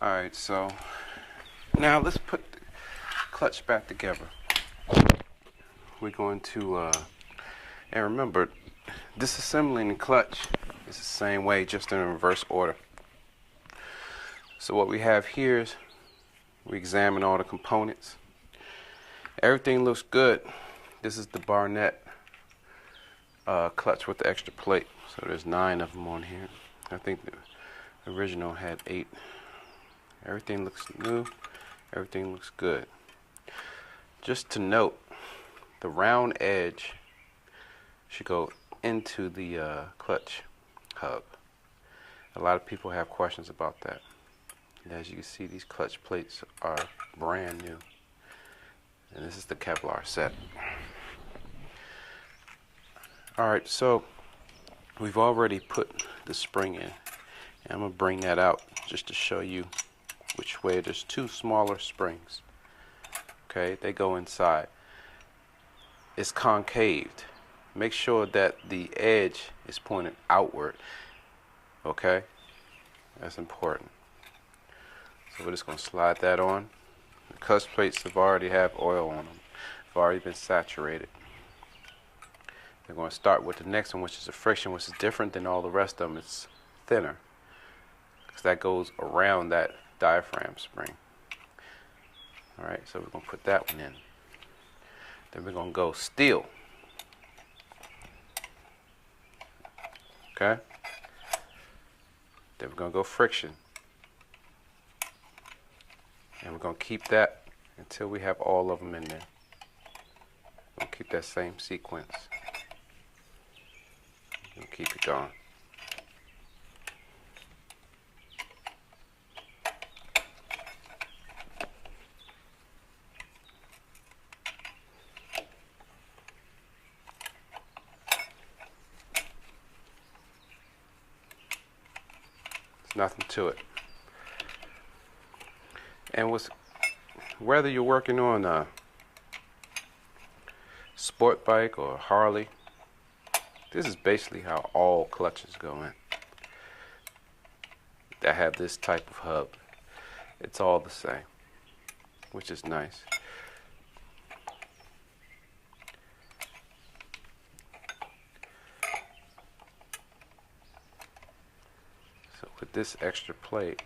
Alright, so now let's put the clutch back together. We're going to, and remember, disassembling the clutch is the same way, just in reverse order. So what we have here is we examine all the components. Everything looks good. This is the Barnett clutch with the extra plate. So there's 9 of them on here. I think the original had 8. Everything looks new. Everything looks good. Just to note, the round edge should go into the clutch hub. A lot of people have questions about that. And as you can see, these clutch plates are brand new. And this is the Kevlar set. Alright, so we've already put the spring in. And I'm going to bring that out just to show you which way. There's 2 smaller springs. Okay, they go inside. It's concaved. Make sure that the edge is pointed outward. Okay, that's important. So we're just going to slide that on. The clutch plates have already have oil on them. They've already been saturated. We're going to start with the next one, which is a friction, which is different than all the rest of them. It's thinner because that goes around that diaphragm spring. Alright, so we're going to put that one in. Then we're going to go steel. Okay? Then we're going to go friction. And we're going to keep that until we have all of them in there. We'll keep that same sequence. We'll keep it going. Nothing to it. And whether you're working on a sport bike or a Harley, this is basically how all clutches go in that have this type of hub. It's all the same, which is nice. With this extra plate,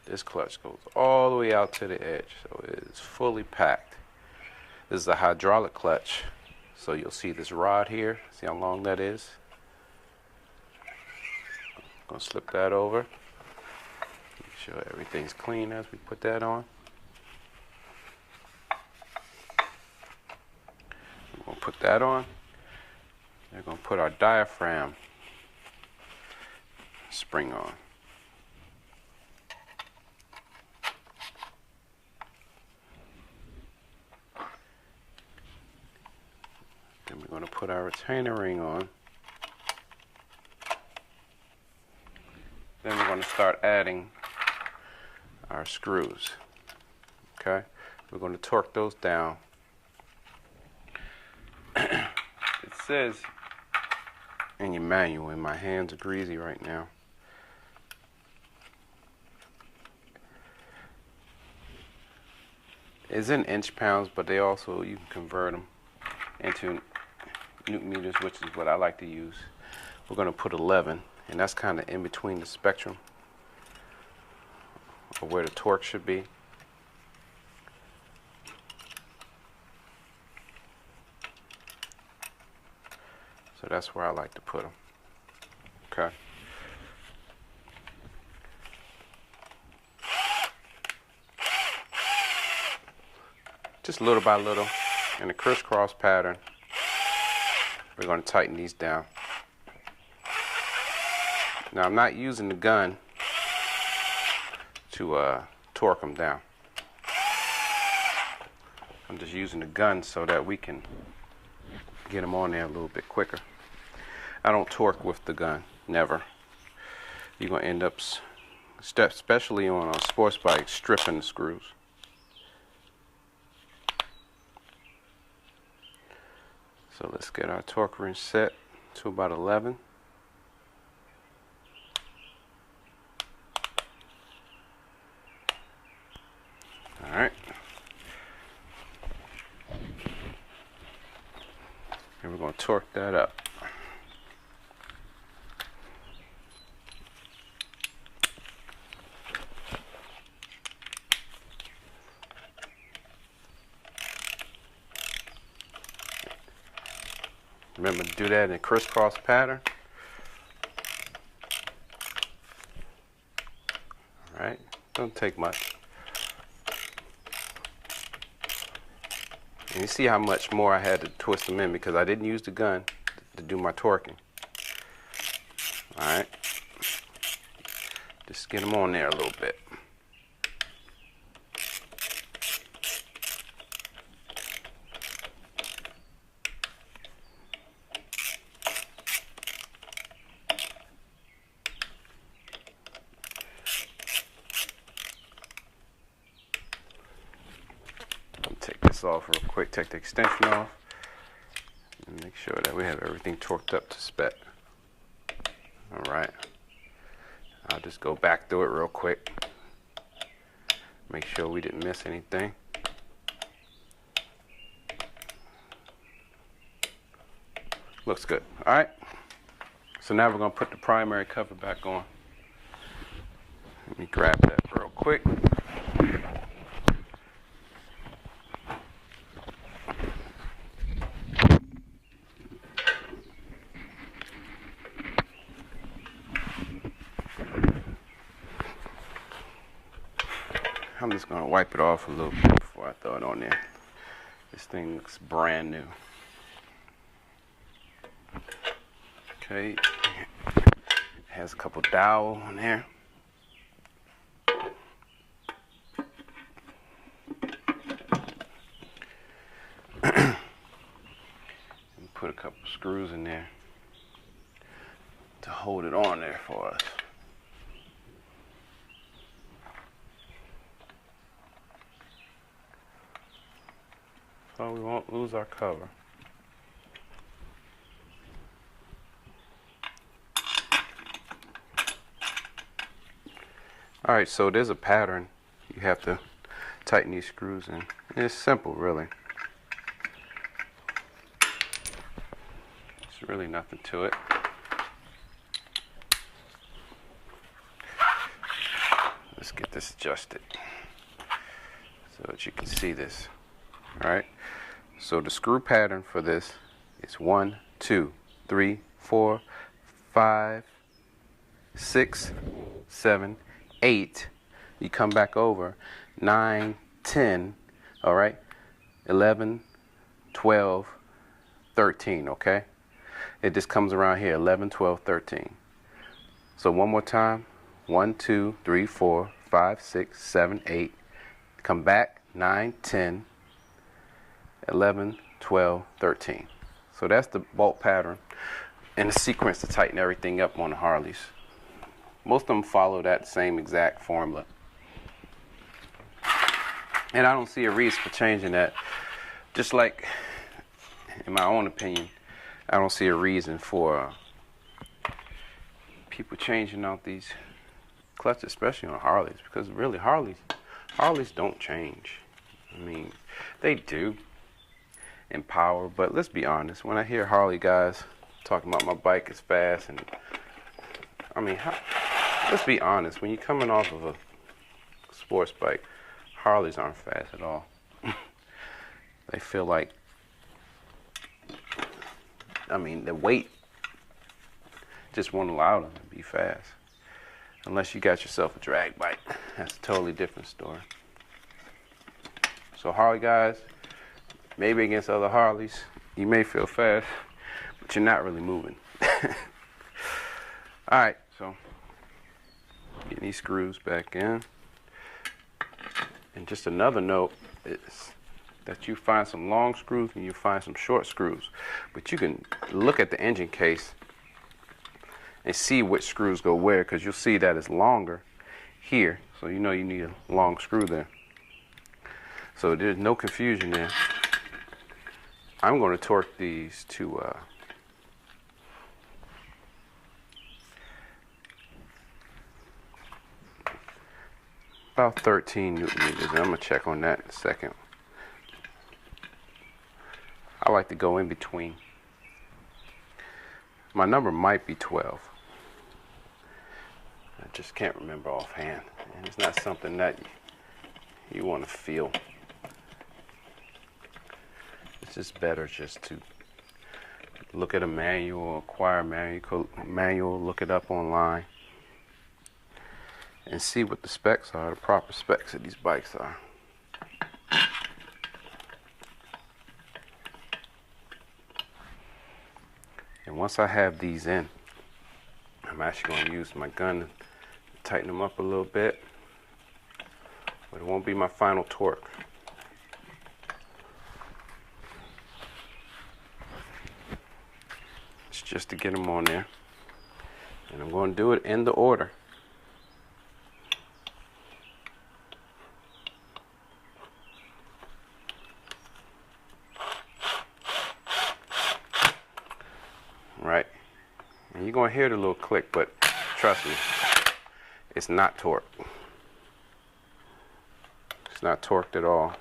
this clutch goes all the way out to the edge, so it is fully packed. This is a hydraulic clutch, so you'll see this rod here. See how long that is? I'm going to slip that over. Make sure everything's clean as we put that on. We're going to put that on. We're going to put our diaphragm spring on. Then we're going to put our retainer ring on. Then we're going to start adding our screws. Okay? We're going to torque those down. It says in your manual, and my hands are greasy right now, it's in inch pounds, but they also, you can convert them into newton meters, which is what I like to use. We're going to put 11, and that's kind of in between the spectrum of where the torque should be. So that's where I like to put them. Okay. Just little by little, in a crisscross pattern, we're going to tighten these down. Now I'm not using the gun to torque them down. I'm just using the gun so that we can get them on there a little bit quicker. I don't torque with the gun, never. You're going to end up, especially on a sports bike, stripping the screws. So let's get our torque wrench set to about 11. torque that up. Remember to do that in a crisscross pattern. All right, don't take much. And you see how much more I had to twist them in because I didn't use the gun to do my torquing. All right, just get them on there a little bit. Take this off real quick, take the extension off, and make sure that we have everything torqued up to spec. Alright, I'll just go back through it real quick, make sure we didn't miss anything. Looks good. Alright, so now we're going to put the primary cover back on. Let me grab that real quick. I'm just going to wipe it off a little bit before I throw it on there. This thing looks brand new. Okay, it has a couple dowel on there. And put a couple screws in there to hold it on there for us. So we won't lose our cover. Alright, so there's a pattern. You have to tighten these screws in. And it's simple, really. There's really nothing to it. Let's get this adjusted so that you can see this. Alright, so the screw pattern for this is 1, 2, 3, 4, 5, 6, 7, 8. You come back over 9, 10, alright, 11, 12, 13, okay? It just comes around here, 11, 12, 13. So one more time, 1, 2, 3, 4, 5, 6, 7, 8. Come back, 9, 10, 11, 12, 13. So that's the bolt pattern and the sequence to tighten everything up on the Harleys. Most of them follow that same exact formula. And I don't see a reason for changing that. Just like, in my own opinion, I don't see a reason for people changing out these clutches, especially on Harleys, because really Harleys don't change. I mean, they do in power, but let's be honest, when I hear Harley guys talking about my bike is fast, and I mean, let's be honest, when you're coming off of a sports bike, Harleys aren't fast at all. They feel like, I mean, the weight just won't allow them to be fast. Unless you got yourself a drag bike. That's a totally different story. So Harley guys, maybe against other Harleys, you may feel fast, but you're not really moving. Alright, so getting these screws back in. And just another note is that you find some long screws and you find some short screws. But you can look at the engine case and see which screws go where, because you'll see that it's longer here. So you know you need a long screw there. So there's no confusion there. I'm going to torque these to about 13 Newton meters. I'm going to check on that in a second. I like to go in between. My number might be 12. I just can't remember offhand. And it's not something that you want to feel. It's just better just to look at a manual, acquire a manual, look it up online, and see what the specs are, the proper specs of these bikes are. And once I have these in, I'm actually going to use my gun to tighten them up a little bit, but it won't be my final torque. It's just to get them on there, and I'm going to do it in the order. Right, and you're going to hear the little click, but trust me, it's not torqued. It's not torqued at all.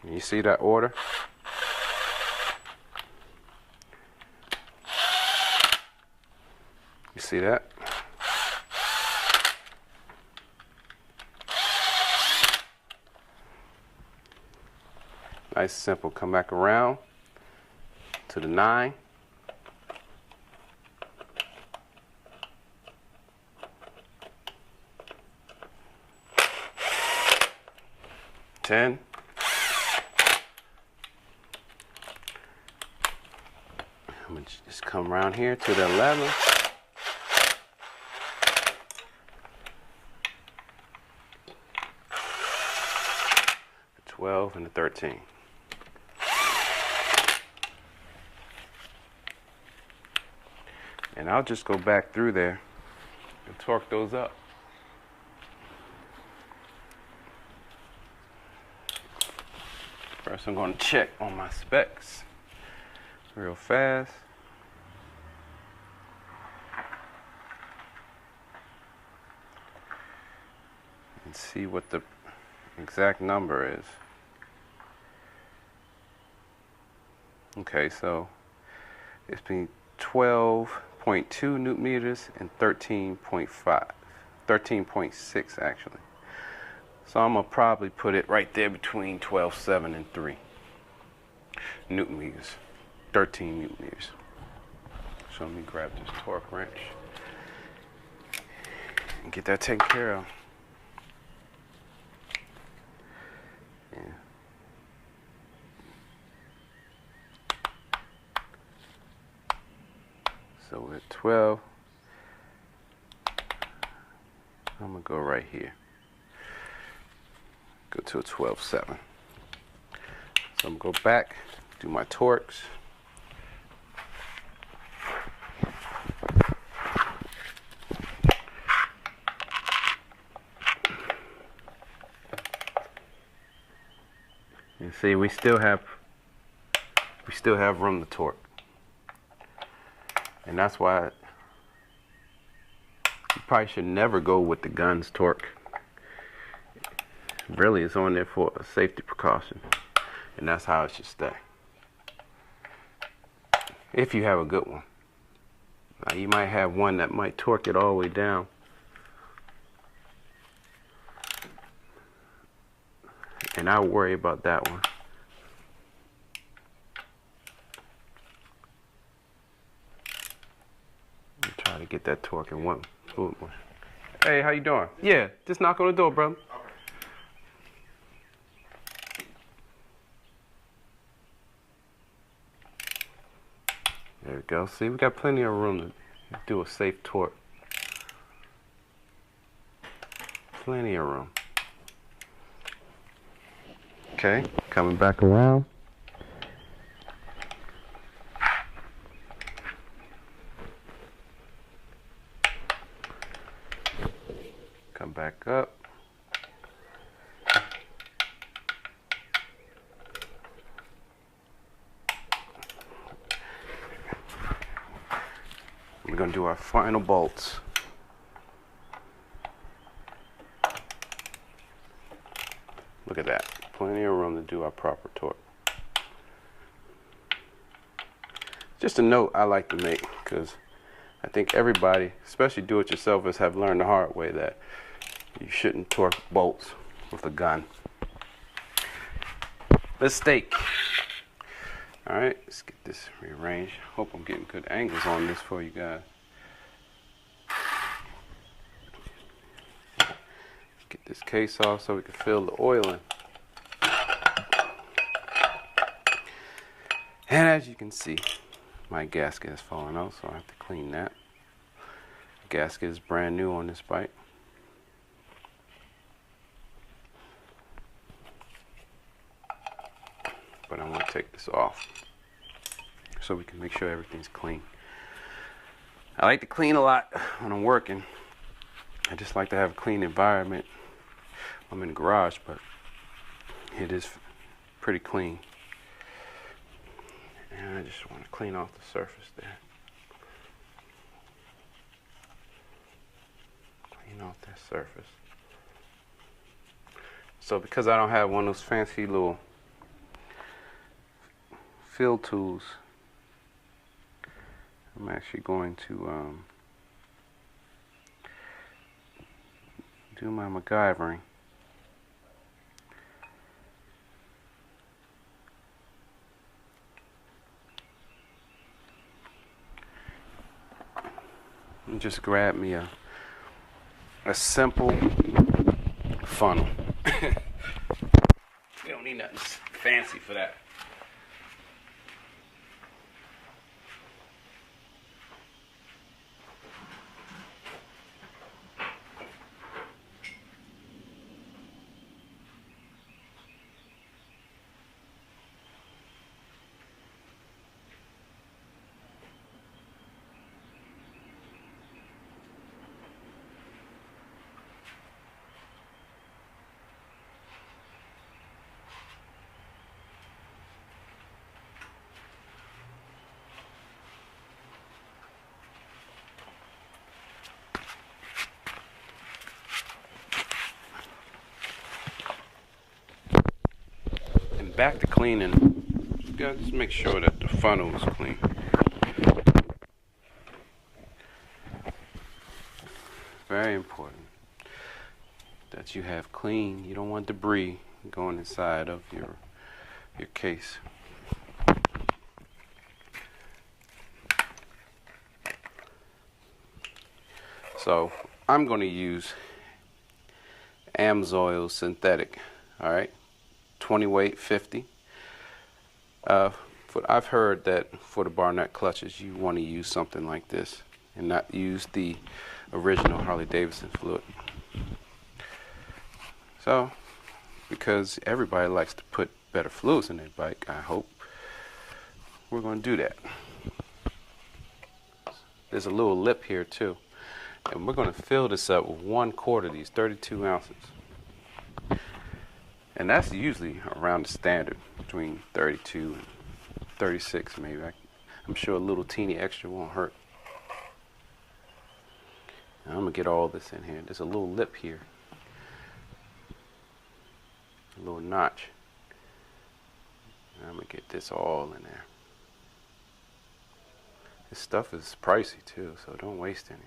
You see that order? You see that? Nice, simple. Come back around to the 9. Ten. I'm gonna just come around here to the 11. 12 and the 13. And I'll just go back through there and torque those up. First, I'm going to check on my specs real fast. And see what the exact number is. Okay, so it's been 12.2 newton meters and 13.5, 13.6 actually. So I'm gonna probably put it right there between 12.7 and 3 newton meters, 13 newton meters. So let me grab this torque wrench and get that taken care of. Yeah. So we're at 12. I'm gonna go right here. Go to a 12.7. So I'm gonna go back, do my torques. And see, we still have room to torque. And that's why you probably should never go with the gun's torque. Really, it's on there for a safety precaution. And that's how it should stay. If you have a good one. Now, you might have one that might torque it all the way down. And I worry about that one. Try to get that torque in one. Hey, how you doing? Yeah, just knock on the door, brother. There we go. See, we got plenty of room to do a safe torque. Plenty of room. Okay, coming back around. Come back up. We're going to do our final bolts. Look at that. Plenty of room to do our proper torque. Just a note I like to make, because I think everybody, especially do-it-yourselfers, have learned the hard way that you shouldn't torque bolts with a gun. Let's stake. All right, let's get this rearranged. Hope I'm getting good angles on this for you guys. Get this case off so we can fill the oil in. And as you can see, my gasket has fallen out, so I have to clean that. The gasket is brand new on this bike. But I'm going to take this off so we can make sure everything's clean. I like to clean a lot when I'm working. I just like to have a clean environment. I'm in the garage, but it is pretty clean. And I just want to clean off the surface there. Clean off that surface. So because I don't have one of those fancy little fill tools, I'm actually going to do my MacGyvering. And just grab me a simple funnel. We don't need nothing fancy for that. Back to cleaning. You gotta just make sure that the funnel is clean. Very important that you have clean. You don't want debris going inside of your case. So I'm going to use Amsoil synthetic. All right. 20 weight, 50. I've heard that for the Barnett clutches, you want to use something like this and not use the original Harley Davidson fluid. So, because everybody likes to put better fluids in their bike, I hope we're going to do that. There's a little lip here too, and we're going to fill this up with 1/4 of these 32 ounces. And that's usually around the standard, between 32 and 36 maybe. I'm sure a little teeny extra won't hurt. Now I'm going to get all this in here. There's a little lip here. A little notch. Now I'm going to get this all in there. This stuff is pricey too, so don't waste any.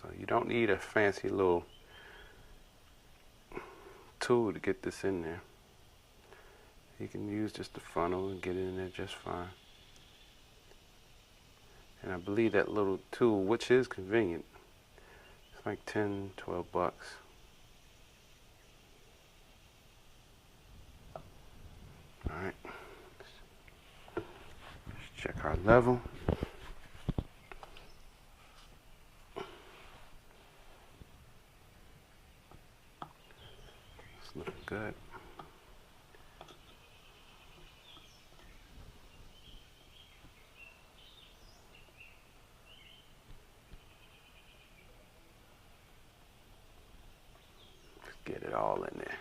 So you don't need a fancy little tool to get this in there. You can use just the funnel and get it in there just fine. And I believe that little tool, which is convenient, it's like 10, 12 bucks. Alright. Let's check our level. Looking good. Let's get it all in there.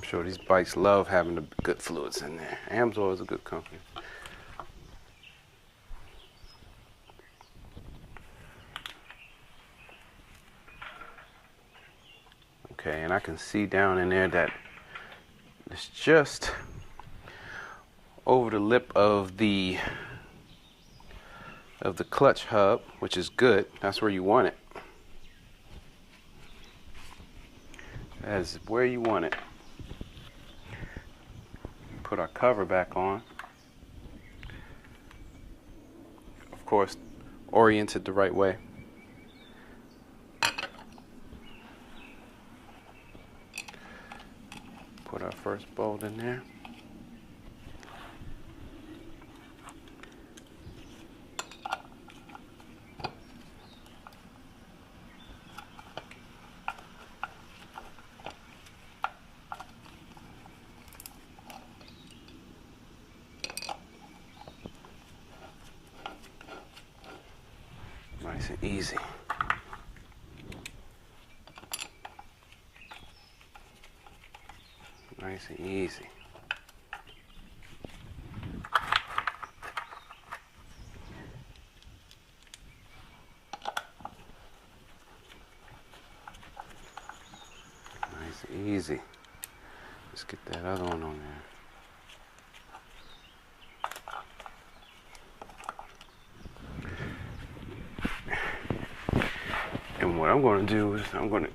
sure these bikes love having the good fluids in there. Amsoil is a good company. Okay, and I can see down in there that it's just over the lip of the clutch hub, which is good. That's where you want it. That is where you want it. Put our cover back on. Of course, oriented the right way. Put our first bolt in there. Nice and easy. Nice and easy. Nice and easy. Let's get that other one on there. And what I'm going to do is I'm going to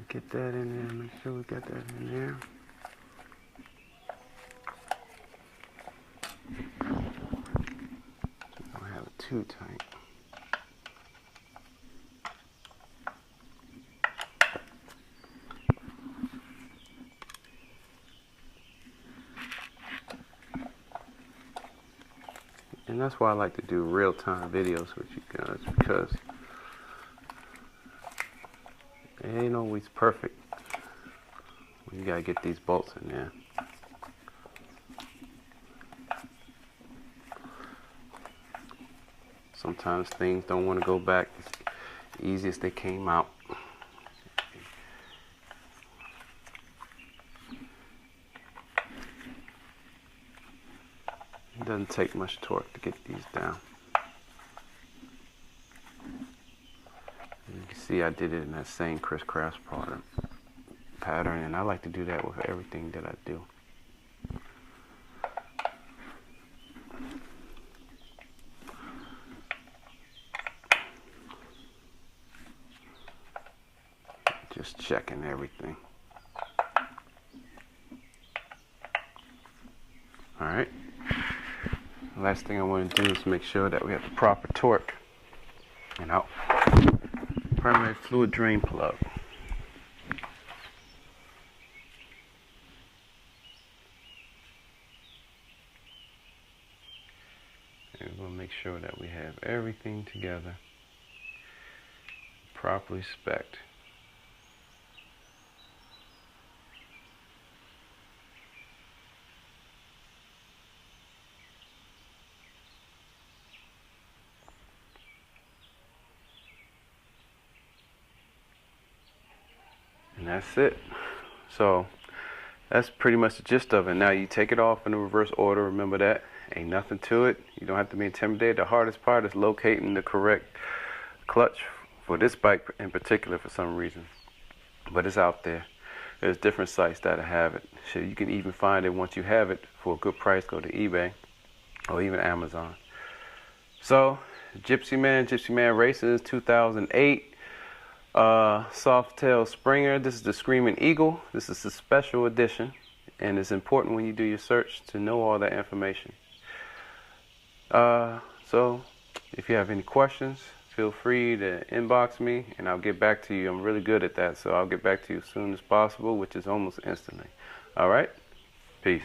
get that in there, make sure we got that in there. Don't have it too tight. And that's why I like to do real-time videos with you guys, because it ain't always perfect. You gotta get these bolts in there. Sometimes things don't want to go back as easy as they came out. It doesn't take much torque to get these down. You can see I did it in that same crisscross pattern, and I like to do that with everything that I do. Just checking everything. Alright. Last thing I want to do is make sure that we have the proper torque. And out. Primary fluid drain plug. And we'll make sure that we have everything together, properly spec'd. And that's it. So that's pretty much the gist of it. Now you take it off in the reverse order. Remember that. Ain't nothing to it. You don't have to be intimidated. The hardest part is locating the correct clutch for this bike in particular for some reason. But it's out there. There's different sites that have it. So you can even find it once you have it for a good price. Go to eBay or even Amazon. So Gypsy Man Racing 2008. Softail Springer. This is the Screaming Eagle. This is a special edition, and it's important when you do your search to know all that information. So if you have any questions, feel free to inbox me and I'll get back to you. I'm really good at that, so I'll get back to you as soon as possible, which is almost instantly. All right? Peace.